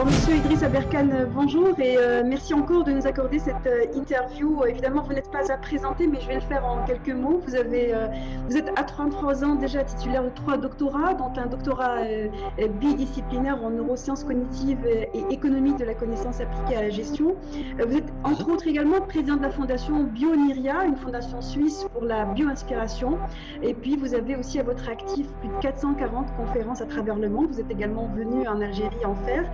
Alors, Monsieur Idriss Aberkane, bonjour et merci encore de nous accorder cette interview. Évidemment, vous n'êtes pas à présenter, mais je vais le faire en quelques mots. Vous êtes à 33 ans déjà titulaire de 3 doctorats, dont un doctorat bidisciplinaire en neurosciences cognitives et économie de la connaissance appliquée à la gestion. Vous êtes entre autres également président de la fondation BioNIRIA, une fondation suisse pour la bio-inspiration. Et puis, vous avez aussi à votre actif plus de 440 conférences à travers le monde. Vous êtes également venu en Algérie en faire.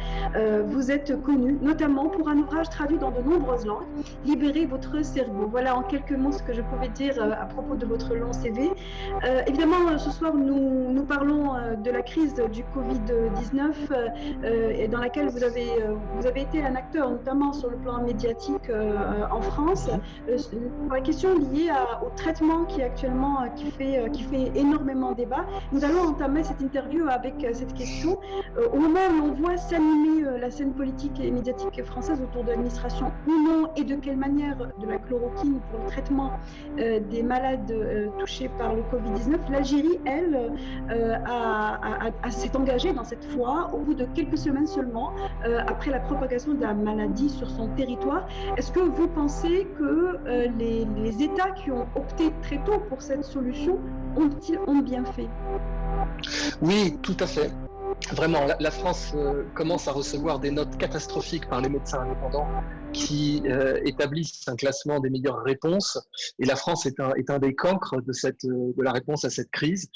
Vous êtes connu notamment pour un ouvrage traduit dans de nombreuses langues, Libérez votre cerveau. Voilà en quelques mots ce que je pouvais dire à propos de votre long CV. Évidemment, ce soir, nous parlons de la crise du Covid-19 dans laquelle vous avez été un acteur, notamment sur le plan médiatique en France. La question liée au traitement qui actuellement qui fait énormément débat. Nous allons entamer cette interview avec cette question. Au moment où on voit s'animer la scène politique et médiatique française autour de l'administration ou non, et de quelle manière de la chloroquine pour le traitement des malades touchés par le Covid-19, l'Algérie, elle, s'est engagée dans cette voie au bout de quelques semaines seulement, après la propagation de la maladie sur son territoire. Est-ce que vous pensez que les États qui ont opté très tôt pour cette solution ont bien fait? Oui, tout à fait. Vraiment, la France commence à recevoir des notes catastrophiques par les médecins indépendants qui établissent un classement des meilleures réponses. Et la France est un des cancres de la réponse à cette crise.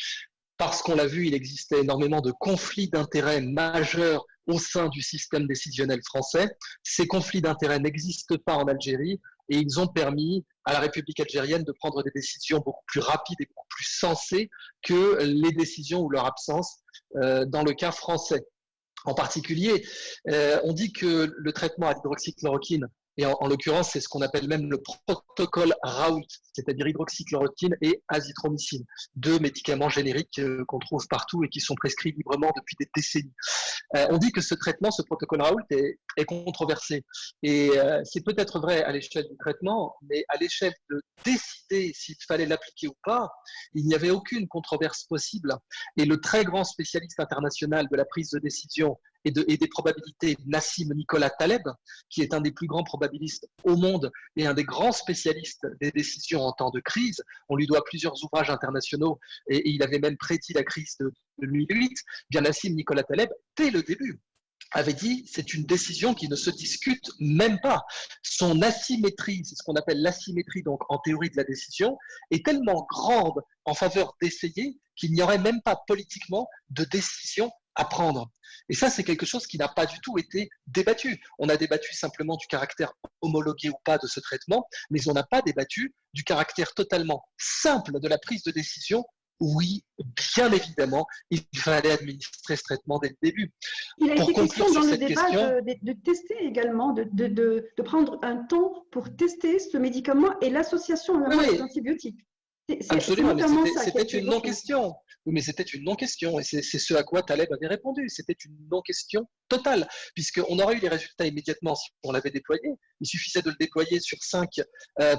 Parce qu'on l'a vu, il existait énormément de conflits d'intérêts majeurs au sein du système décisionnel français. Ces conflits d'intérêts n'existent pas en Algérie et ils ont permis à la République algérienne de prendre des décisions beaucoup plus rapides et beaucoup plus sensées que les décisions ou leur absence dans le cas français. En particulier, on dit que le traitement à l'hydroxychloroquine, et en l'occurrence, c'est ce qu'on appelle même le protocole Raoult, c'est-à-dire hydroxychloroquine et azithromycine, 2 médicaments génériques qu'on trouve partout et qui sont prescrits librement depuis des décennies. On dit que ce traitement, ce protocole Raoult est controversé. Et c'est peut-être vrai à l'échelle du traitement, mais à l'échelle de décider s'il fallait l'appliquer ou pas, il n'y avait aucune controverse possible. Et le très grand spécialiste international de la prise de décision et des probabilités, Nassim Nicolas Taleb, qui est un des plus grands probabilistes au monde et un des grands spécialistes des décisions en temps de crise. On lui doit plusieurs ouvrages internationaux et il avait même prédit la crise de 2008. Bien, Nassim Nicolas Taleb, dès le début, avait dit c'est une décision qui ne se discute même pas. Son asymétrie, c'est ce qu'on appelle l'asymétrie donc en théorie de la décision, est tellement grande en faveur d'essayer qu'il n'y aurait même pas politiquement de décision à prendre. Et ça, c'est quelque chose qui n'a pas du tout été débattu. On a débattu simplement du caractère homologué ou pas de ce traitement, mais on n'a pas débattu du caractère totalement simple de la prise de décision. Oui, bien évidemment, il fallait administrer ce traitement dès le début. Il a été question dans le débat de tester également, de prendre un temps pour tester ce médicament et l'association avec les antibiotiques. Absolument, mais c'était une non-question. Oui, mais c'était une non-question et c'est ce à quoi Taleb avait répondu. C'était une non-question totale, puisqu'on aurait eu les résultats immédiatement si on l'avait déployé. Il suffisait de le déployer sur 5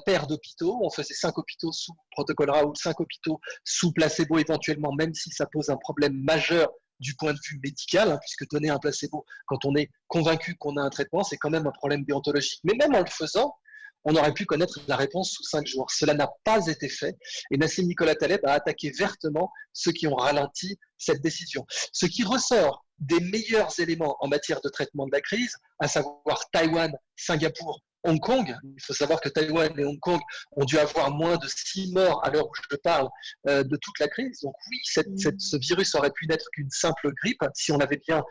paires d'hôpitaux. On faisait 5 hôpitaux sous protocole Raoult, 5 hôpitaux sous placebo éventuellement, même si ça pose un problème majeur du point de vue médical, hein, puisque donner un placebo quand on est convaincu qu'on a un traitement, c'est quand même un problème déontologique. Mais même en le faisant, on aurait pu connaître la réponse sous 5 jours. Cela n'a pas été fait et Nassim Nicolas Taleb a attaqué vertement ceux qui ont ralenti cette décision. Ce qui ressort des meilleurs éléments en matière de traitement de la crise, à savoir Taïwan, Singapour, Hong Kong. Il faut savoir que Taïwan et Hong Kong ont dû avoir moins de 6 morts à l'heure où je parle de toute la crise. Donc oui, ce virus aurait pu n'être qu'une simple grippe si on l'avait bien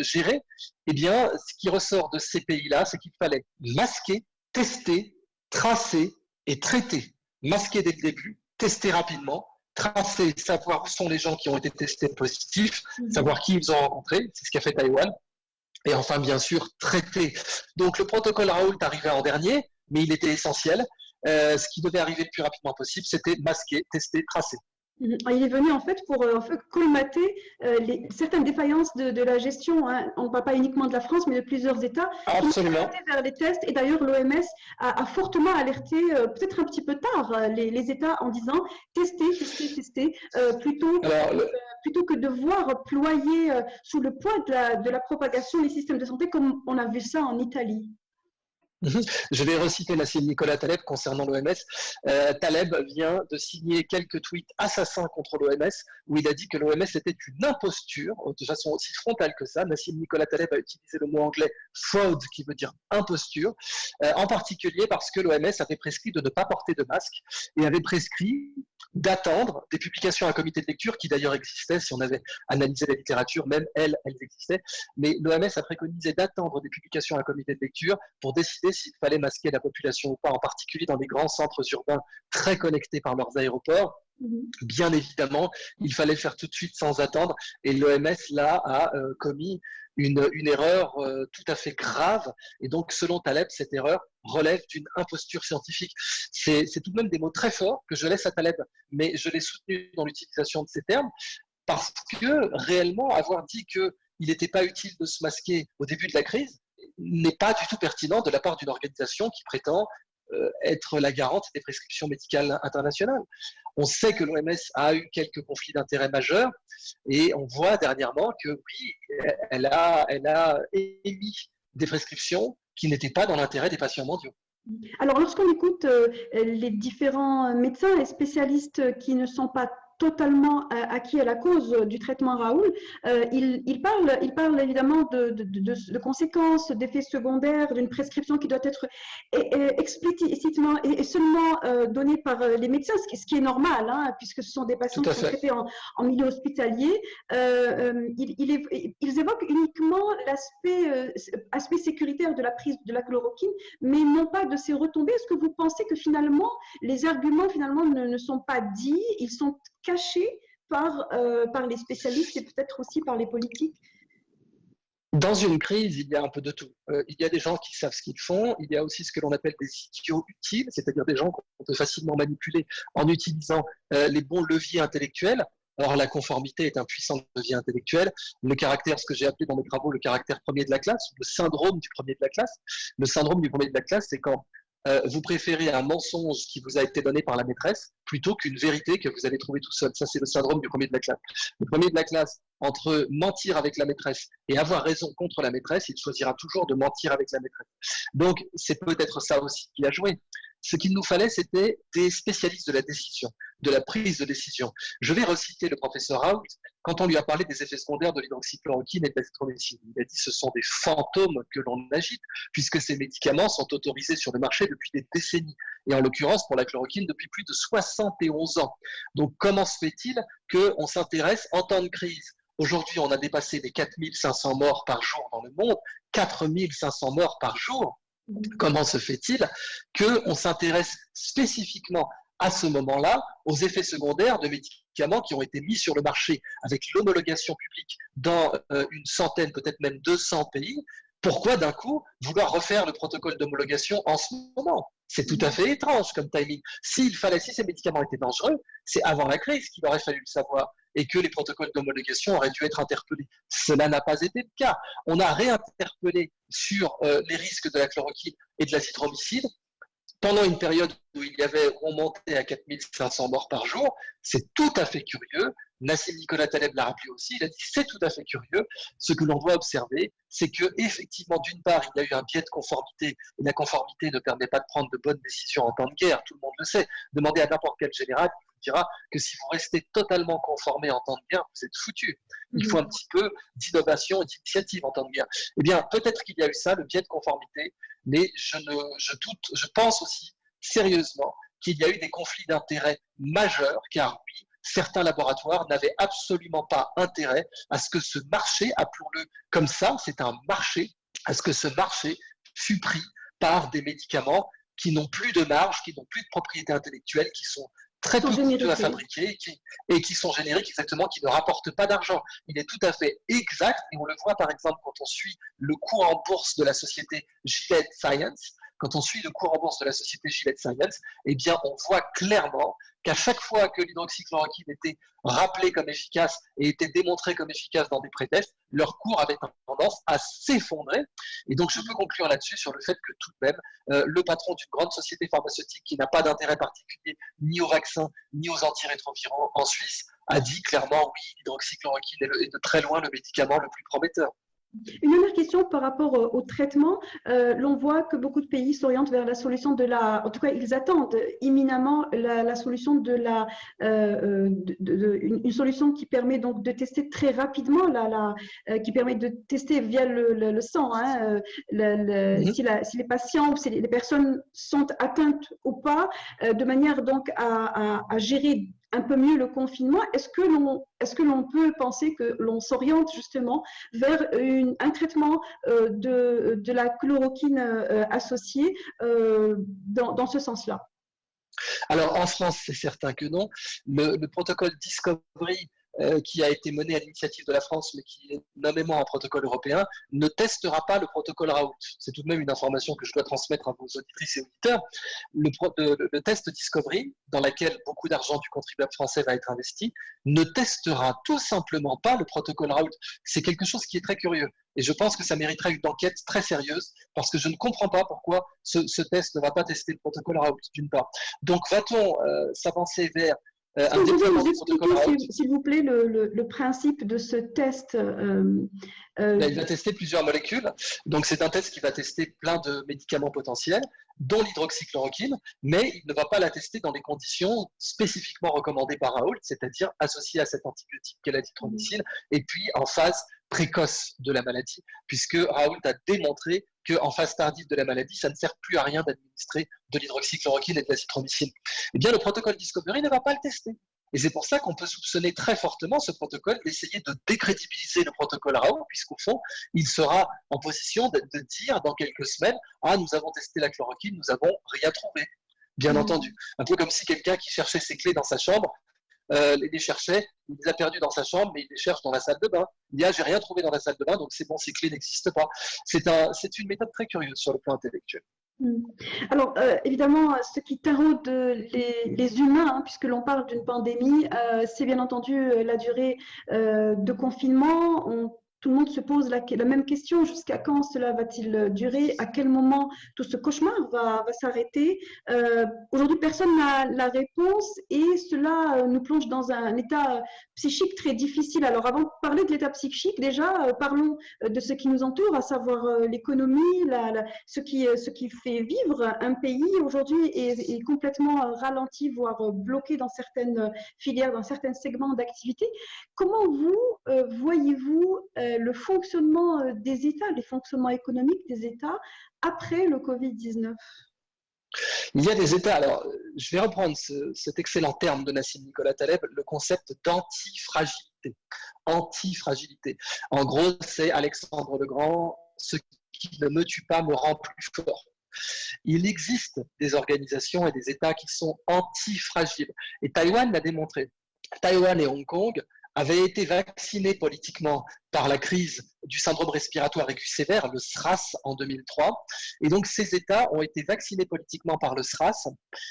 géré. Eh bien, ce qui ressort de ces pays-là, c'est qu'il fallait masquer, tester, tracer et traiter. Masquer dès le début, tester rapidement, tracer, savoir où sont les gens qui ont été testés positifs, savoir qui ils ont rencontrés, c'est ce qu'a fait Taïwan, et enfin bien sûr traiter. Donc le protocole Raoult arrivait en dernier, mais il était essentiel. Ce qui devait arriver le plus rapidement possible, c'était masquer, tester, tracer. Il est venu en fait pour colmater certaines défaillances de la gestion. Hein. On ne parle pas uniquement de la France, mais de plusieurs États. Absolument. Vers les tests. Et d'ailleurs, l'OMS a fortement alerté, peut-être un petit peu tard, les États en disant tester, plutôt plutôt que de voir ployer sous le poids de la propagation des systèmes de santé comme on a vu ça en Italie. Je vais reciter Nassim Nicolas Taleb concernant l'OMS. Taleb vient de signer quelques tweets assassins contre l'OMS où il a dit que l'OMS était une imposture, de façon aussi frontale que ça. Nassim Nicolas Taleb a utilisé le mot anglais fraud, qui veut dire imposture, en particulier parce que l'OMS avait prescrit de ne pas porter de masque et avait prescrit d'attendre des publications à un comité de lecture qui d'ailleurs existaient, si on avait analysé la littérature, même elles existaient, mais l'OMS a préconisé d'attendre des publications à un comité de lecture pour décider s'il fallait masquer la population ou pas, en particulier dans les grands centres urbains très connectés par leurs aéroports. Bien évidemment, il fallait le faire tout de suite sans attendre, et l'OMS là a commis une erreur tout à fait grave, et donc selon Taleb, cette erreur relève d'une imposture scientifique. C'est tout de même des mots très forts que je laisse à Taleb, mais je l'ai soutenu dans l'utilisation de ces termes, parce que réellement avoir dit qu'il n'était pas utile de se masquer au début de la crise n'est pas du tout pertinent de la part d'une organisation qui prétend être la garante des prescriptions médicales internationales. On sait que l'OMS a eu quelques conflits d'intérêts majeurs et on voit dernièrement que oui, elle a émis des prescriptions qui n'étaient pas dans l'intérêt des patients mondiaux. Alors, lorsqu'on écoute les différents médecins et spécialistes qui ne sont pas totalement acquis à la cause du traitement Raoul, il parle évidemment de conséquences, d'effets secondaires, d'une prescription qui doit être explicitement et seulement donnée par les médecins, ce qui est normal, hein, puisque ce sont des patients qui sont traités en milieu hospitalier. Ils évoquent uniquement l'aspect sécuritaire de la prise de la chloroquine, mais non pas de ses retombées. Est-ce que vous pensez que finalement, les arguments ne sont pas dits, ils sont cachés par les spécialistes et peut-être aussi par les politiques? Dans une crise, il y a un peu de tout. Il y a des gens qui savent ce qu'ils font, il y a aussi ce que l'on appelle des idiots utiles, c'est-à-dire des gens qu'on peut facilement manipuler en utilisant les bons leviers intellectuels. Or, la conformité est un puissant levier intellectuel. Le caractère, ce que j'ai appelé dans mes travaux le caractère premier de la classe, le syndrome du premier de la classe. Le syndrome du premier de la classe, c'est quand vous préférez un mensonge qui vous a été donné par la maîtresse plutôt qu'une vérité que vous avez trouvée tout seul. Ça, c'est le syndrome du premier de la classe. Le premier de la classe, entre mentir avec la maîtresse et avoir raison contre la maîtresse, il choisira toujours de mentir avec la maîtresse. Donc, c'est peut-être ça aussi qui a joué. Ce qu'il nous fallait, c'était des spécialistes de la décision, de la prise de décision. Je vais reciter le professeur Raoult quand on lui a parlé des effets secondaires de l'hydroxychloroquine et de l'azithromycine. Il a dit que ce sont des fantômes que l'on agite, puisque ces médicaments sont autorisés sur le marché depuis des décennies, et en l'occurrence pour la chloroquine depuis plus de 71 ans. Donc comment se fait-il qu'on s'intéresse en temps de crise? Aujourd'hui, on a dépassé les 4500 morts par jour dans le monde, 4500 morts par jour. Comment se fait-il qu'on s'intéresse spécifiquement à ce moment-là aux effets secondaires de médicaments qui ont été mis sur le marché avec l'homologation publique dans une centaine, peut-être même 200 pays? Pourquoi d'un coup vouloir refaire le protocole d'homologation en ce moment? C'est tout à fait étrange comme timing. Si ces médicaments étaient dangereux, c'est avant la crise qu'il aurait fallu le savoir et que les protocoles d'homologation auraient dû être interpellés. Cela n'a pas été le cas. On a réinterpellé sur les risques de la chloroquine et de l'azithromycine pendant une période où on montait à 4500 morts par jour. C'est tout à fait curieux. Nassim Nicolas Taleb l'a rappelé aussi, il a dit c'est tout à fait curieux. Ce que l'on doit observer, c'est que effectivement, d'une part, il y a eu un biais de conformité, et la conformité ne permet pas de prendre de bonnes décisions en temps de guerre, tout le monde le sait. Demandez à n'importe quel général, il vous dira que si vous restez totalement conformé en temps de guerre, vous êtes foutu. Il faut un petit peu d'innovation et d'initiative en temps de guerre. Eh bien, peut-être qu'il y a eu ça, le biais de conformité, mais je pense aussi sérieusement qu'il y a eu des conflits d'intérêts majeurs, car oui, certains laboratoires n'avaient absolument pas intérêt à ce que ce marché, appelons-le comme ça, c'est un marché, à ce que ce marché fût pris par des médicaments qui n'ont plus de marge, qui n'ont plus de propriété intellectuelle, qui sont très peu coûteux à fabriquer et qui sont génériques exactement, qui ne rapportent pas d'argent. Il est tout à fait exact, et on le voit par exemple quand on suit le cours en bourse de la société Gilead Science. Quand on suit le cours en bourse de la société Gilead Science, eh bien, on voit clairement qu'à chaque fois que l'hydroxychloroquine était rappelée comme efficace et était démontrée comme efficace dans des pré-tests, leur cours avait tendance à s'effondrer. Et donc, je peux conclure là-dessus sur le fait que tout de même, le patron d'une grande société pharmaceutique qui n'a pas d'intérêt particulier ni aux vaccins ni aux antirétroviraux en Suisse a dit clairement oui, l'hydroxychloroquine est de très loin le médicament le plus prometteur. Une dernière question par rapport au traitement. L'on voit que beaucoup de pays s'orientent vers la solution en tout cas, ils attendent imminemment la solution une solution qui permet donc de tester très rapidement, qui permet de tester via le sang, hein, si les patients ou si les personnes sont atteintes ou pas, de manière donc à gérer un peu mieux le confinement. Est-ce que l'on peut penser que l'on s'oriente justement vers un traitement de la chloroquine associée dans ce sens-là? Alors en France, c'est certain que non. Le protocole Discovery qui a été mené à l'initiative de la France, mais qui est nommément un protocole européen, ne testera pas le protocole Raoult. C'est tout de même une information que je dois transmettre à vos auditrices et auditeurs. Le test Discovery, dans lequel beaucoup d'argent du contribuable français va être investi, ne testera tout simplement pas le protocole Raoult. C'est quelque chose qui est très curieux. Et je pense que ça mériterait une enquête très sérieuse, parce que je ne comprends pas pourquoi ce test ne va pas tester le protocole Raoult, d'une part. Donc va-t-on s'avancer vers un déploiement du protocole Raoult? S'il vous plaît, le principe de ce test. Il va tester plusieurs molécules. Donc, c'est un test qui va tester plein de médicaments potentiels, dont l'hydroxychloroquine, mais il ne va pas la tester dans les conditions spécifiquement recommandées par Raoult, c'est-à-dire associées à cet antibiotique qu'est l'azithromycine, et puis en phase précoce de la maladie, puisque Raoult a démontré qu'en phase tardive de la maladie, ça ne sert plus à rien d'administrer de l'hydroxychloroquine et de l'azithromycine. Eh bien, le protocole Discovery ne va pas le tester. Et c'est pour ça qu'on peut soupçonner très fortement ce protocole d'essayer de décrédibiliser le protocole Raoult, puisqu'au fond, il sera en position de dire dans quelques semaines « Ah, nous avons testé la chloroquine, nous n'avons rien trouvé ». Bien entendu. Un peu comme si quelqu'un qui cherchait ses clés dans sa chambre, les cherchait, il les a perdues dans sa chambre, mais il les cherche dans la salle de bain. Il dit « Ah, j'ai rien trouvé dans la salle de bain, donc c'est bon, ces clés n'existent pas ». C'est une méthode très curieuse sur le plan intellectuel. Alors, évidemment, ce qui taraude les humains, hein, puisque l'on parle d'une pandémie, c'est bien entendu la durée de confinement. Tout le monde se pose la même question, jusqu'à quand cela va-t-il durer? À quel moment tout ce cauchemar va s'arrêter? Aujourd'hui, personne n'a la réponse et cela nous plonge dans un état psychique très difficile. Alors, avant de parler de l'état psychique, déjà, parlons de ce qui nous entoure, à savoir l'économie, ce qui fait vivre un pays aujourd'hui est complètement ralenti, voire bloqué dans certaines filières, dans certains segments d'activité. Comment voyez-vous le fonctionnement des États, les fonctionnements économiques des États après le Covid-19? Il y a des États, alors je vais reprendre cet excellent terme de Nassim Nicolas Taleb, le concept d'antifragilité. Antifragilité. En gros, c'est Alexandre le Grand, ce qui ne me tue pas me rend plus fort. Il existe des organisations et des États qui sont antifragiles. Et Taïwan l'a démontré. Taïwan et Hong Kong avaient été vaccinés politiquement par la crise du syndrome respiratoire aigu sévère, le SRAS, en 2003. Et donc, ces États ont été vaccinés politiquement par le SRAS,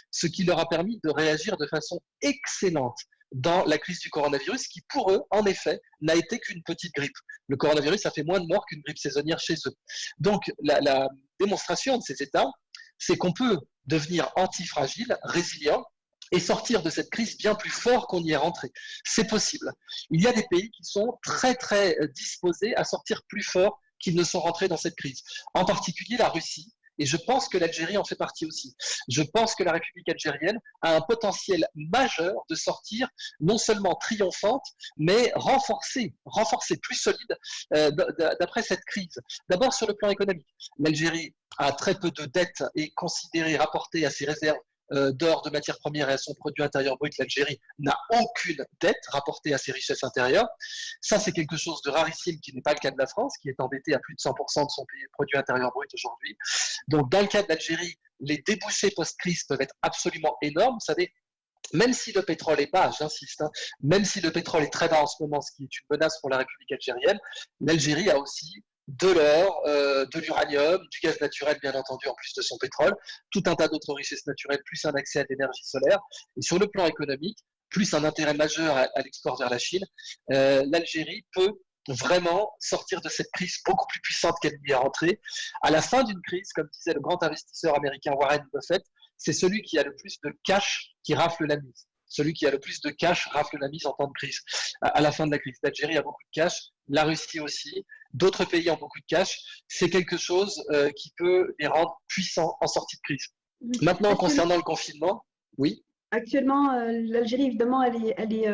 ce qui leur a permis de réagir de façon excellente dans la crise du coronavirus, qui pour eux, en effet, n'a été qu'une petite grippe. Le coronavirus a fait moins de morts qu'une grippe saisonnière chez eux. Donc, la démonstration de ces États, c'est qu'on peut devenir antifragile, résilient, et sortir de cette crise bien plus fort qu'on y est rentré. C'est possible. Il y a des pays qui sont très, très disposés à sortir plus fort qu'ils ne sont rentrés dans cette crise. En particulier la Russie, et je pense que l'Algérie en fait partie aussi. Je pense que la République algérienne a un potentiel majeur de sortir non seulement triomphante, mais renforcée, plus solide d'après cette crise. D'abord sur le plan économique. L'Algérie a très peu de dettes et considérée, rapportée à ses réserves d'or, de matières premières et à son produit intérieur brut, l'Algérie n'a aucune dette rapportée à ses richesses intérieures. Ça, c'est quelque chose de rarissime qui n'est pas le cas de la France, qui est endettée à plus de 100% de son produit intérieur brut aujourd'hui. Donc, dans le cas de l'Algérie, les débouchés post-crise peuvent être absolument énormes. Vous savez, même si le pétrole est bas, j'insiste, hein, même si le pétrole est très bas en ce moment, ce qui est une menace pour la République algérienne, l'Algérie a aussi de l'or, de l'uranium, du gaz naturel bien entendu en plus de son pétrole, tout un tas d'autres richesses naturelles, plus un accès à l'énergie solaire. Et sur le plan économique, plus un intérêt majeur à l'export vers la Chine, l'Algérie peut vraiment sortir de cette crise beaucoup plus puissante qu'elle y est rentrée. À la fin d'une crise, comme disait le grand investisseur américain Warren Buffett, c'est celui qui a le plus de cash qui rafle la mise. celui qui a le plus de cash rafle la mise en temps de crise, à la fin de la crise. L'Algérie a beaucoup de cash, la Russie aussi, d'autres pays ont beaucoup de cash. C'est quelque chose qui peut les rendre puissants en sortie de crise. Maintenant, concernant le confinement, oui. Actuellement, l'Algérie, évidemment, elle est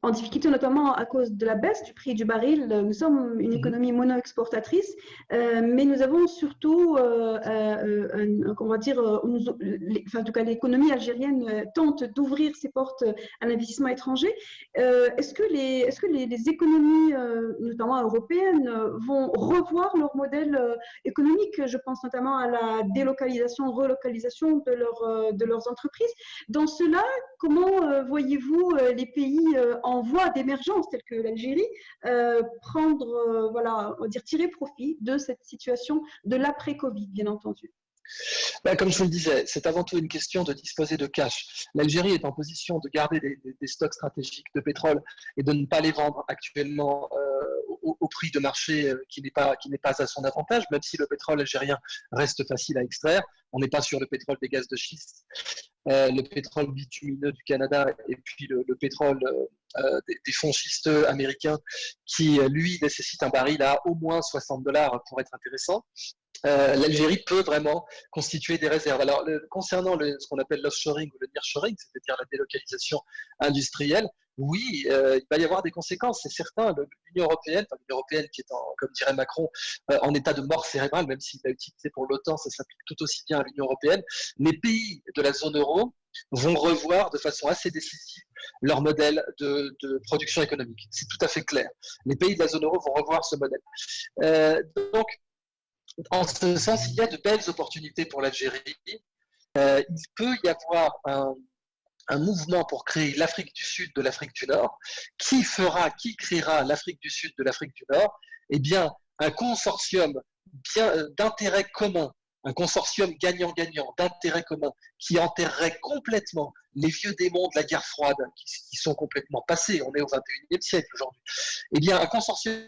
en difficulté, notamment à cause de la baisse du prix du baril. Nous sommes une économie mono-exportatrice, mais nous avons surtout, on va dire, enfin, en tout cas, l'économie algérienne tente d'ouvrir ses portes à l'investissement étranger. Est-ce que les économies, notamment européennes, vont revoir leur modèle économique? Je pense notamment à la délocalisation, relocalisation de leurs entreprises. Dans cela, comment voyez-vous les pays en voie d'émergence, tels que l'Algérie, prendre, voilà, on va dire, tirer profit de cette situation de l'après-Covid, bien entendu? Comme je vous le disais, c'est avant tout une question de disposer de cash. L'Algérie est en position de garder des stocks stratégiques de pétrole et de ne pas les vendre actuellement au prix de marché qui n'est pas à son avantage, même si le pétrole algérien reste facile à extraire. On n'est pas sur le pétrole des gaz de schiste, le pétrole bitumineux du Canada et puis le pétrole des fonds schisteux américains qui, lui, nécessite un baril à au moins $60 pour être intéressant. L'Algérie peut vraiment constituer des réserves. Alors, concernant ce qu'on appelle l'offshoring ou le nearshoring, c'est-à-dire la délocalisation industrielle, oui, il va y avoir des conséquences, c'est certain. L'Union européenne qui est, comme dirait Macron, en état de mort cérébrale, même s'il l'a utilisé pour l'OTAN, ça s'applique tout aussi bien à l'Union européenne. Les pays de la zone euro vont revoir de façon assez décisive leur modèle de production économique. C'est tout à fait clair. Les pays de la zone euro vont revoir ce modèle. Donc, en ce sens, il y a de belles opportunités pour l'Algérie. Il peut y avoir un mouvement pour créer l'Afrique du Sud de l'Afrique du Nord. Qui créera l'Afrique du Sud de l'Afrique du Nord? Eh bien, un consortium d'intérêts communs, un consortium gagnant-gagnant d'intérêts communs qui enterrerait complètement les vieux démons de la guerre froide qui sont complètement passés. On est au XXIe siècle aujourd'hui. Eh bien, un consortium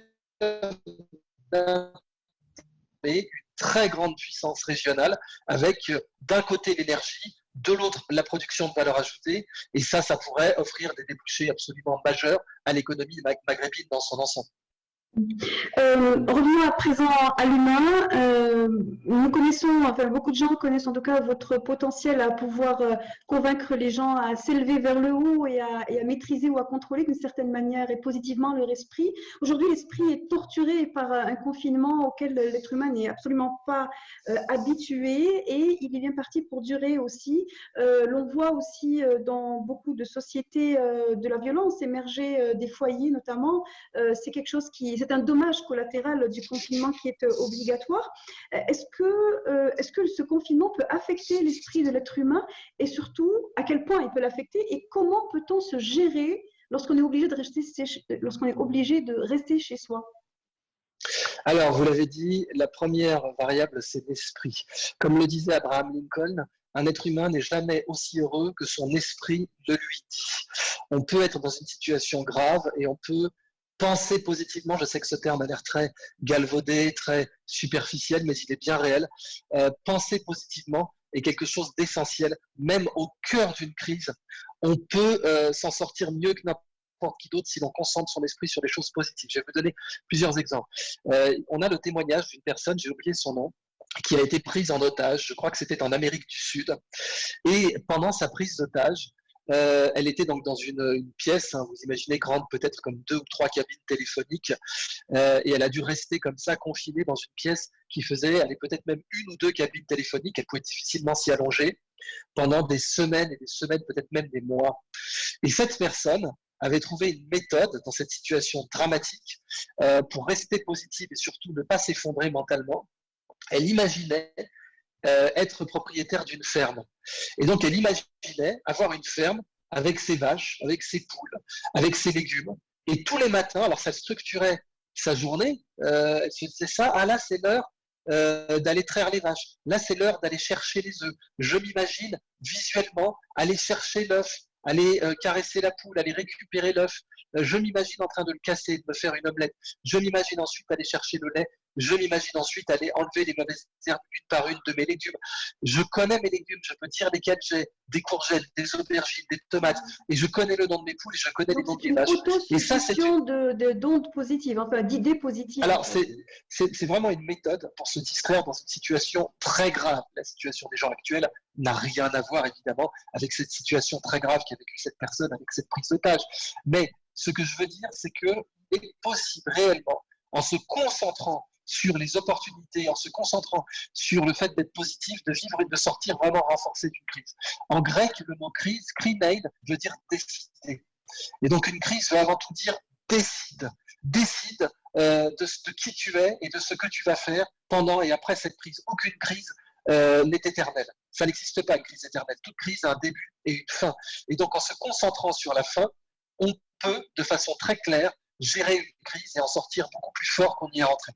une très grande puissance régionale avec d'un côté l'énergie, de l'autre la production de valeur ajoutée, et ça pourrait offrir des débouchés absolument majeurs à l'économie maghrébine dans son ensemble. Revenons à présent à l'humain. Nous connaissons, enfin beaucoup de gens connaissent en tout cas votre potentiel à pouvoir convaincre les gens à s'élever vers le haut et à maîtriser ou à contrôler d'une certaine manière et positivement leur esprit. Aujourd'hui, l'esprit est torturé par un confinement auquel l'être humain n'est absolument pas habitué et il est bien parti pour durer aussi. L'on voit aussi dans beaucoup de sociétés de la violence émerger des foyers notamment. C'est quelque chose c'est un dommage collatéral du confinement qui est obligatoire. Est-ce que ce confinement peut affecter l'esprit de l'être humain et surtout à quel point il peut l'affecter et comment peut-on se gérer lorsqu'on est obligé de rester chez soi? Alors, vous l'avez dit, la première variable, c'est l'esprit. Comme le disait Abraham Lincoln, un être humain n'est jamais aussi heureux que son esprit le lui dit. On peut être dans une situation grave et on peut penser positivement. Je sais que ce terme a l'air très galvaudé, très superficiel, mais il est bien réel. Penser positivement est quelque chose d'essentiel, même au cœur d'une crise. On peut s'en sortir mieux que n'importe qui d'autre si l'on concentre son esprit sur des choses positives. Je vais vous donner plusieurs exemples. On a le témoignage d'une personne, j'ai oublié son nom, qui a été prise en otage, je crois que c'était en Amérique du Sud, et pendant sa prise d'otage, elle était donc dans une pièce, vous imaginez, grande peut-être comme 2 ou 3 cabines téléphoniques, et elle a dû rester comme ça, confinée dans une pièce qui faisait, elle est peut-être même 1 ou 2 cabines téléphoniques, elle pouvait difficilement s'y allonger pendant des semaines et des semaines, peut-être même des mois. Et cette personne avait trouvé une méthode dans cette situation dramatique pour rester positive et surtout ne pas s'effondrer mentalement. Elle imaginait être propriétaire d'une ferme. Et donc, elle imaginait avoir une ferme avec ses vaches, avec ses poules, avec ses légumes. Et tous les matins, alors ça structurait sa journée, elle se disait ça, ah là, c'est l'heure d'aller traire les vaches. Là, c'est l'heure d'aller chercher les œufs. Je m'imagine visuellement aller chercher l'œuf, aller caresser la poule, aller récupérer l'œuf. Je m'imagine en train de le casser, de me faire une omelette. Je m'imagine ensuite aller chercher le lait je m'imagine ensuite aller enlever les mauvaises herbes une par une de mes légumes. Je connais mes légumes, je peux dire lesquels j'ai, des courgettes, des aubergines, des tomates, et je connais le nom de mes poules, et je connais les noms de mes vaches. Et ça, c'est une d'ondes positives, enfin d'idées positives. Alors, c'est vraiment une méthode pour se distraire dans une situation très grave. La situation des gens actuels n'a rien à voir, évidemment, avec cette situation très grave qu'a vécue cette personne, avec cette prise d'otage. Mais ce que je veux dire, c'est qu'il est possible réellement, en se concentrant sur les opportunités, en se concentrant sur le fait d'être positif, de vivre et de sortir vraiment renforcé d'une crise. En grec, le mot crise, krinein, veut dire décider. Et donc une crise veut avant tout dire décide. Décide de qui tu es et de ce que tu vas faire pendant et après cette crise. Aucune crise n'est éternelle. Ça n'existe pas une crise éternelle. Toute crise a un début et une fin. Et donc en se concentrant sur la fin, on peut de façon très claire gérer une crise et en sortir beaucoup plus fort qu'on y est rentré.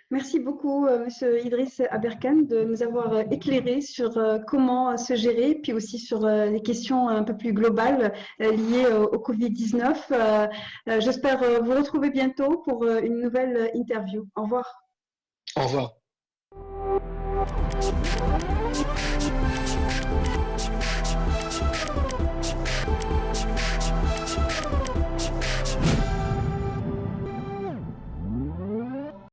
Merci beaucoup, Monsieur Idriss Aberkan, de nous avoir éclairé sur comment se gérer, puis aussi sur les questions un peu plus globales liées au Covid-19. J'espère vous retrouver bientôt pour une nouvelle interview. Au revoir. Au revoir.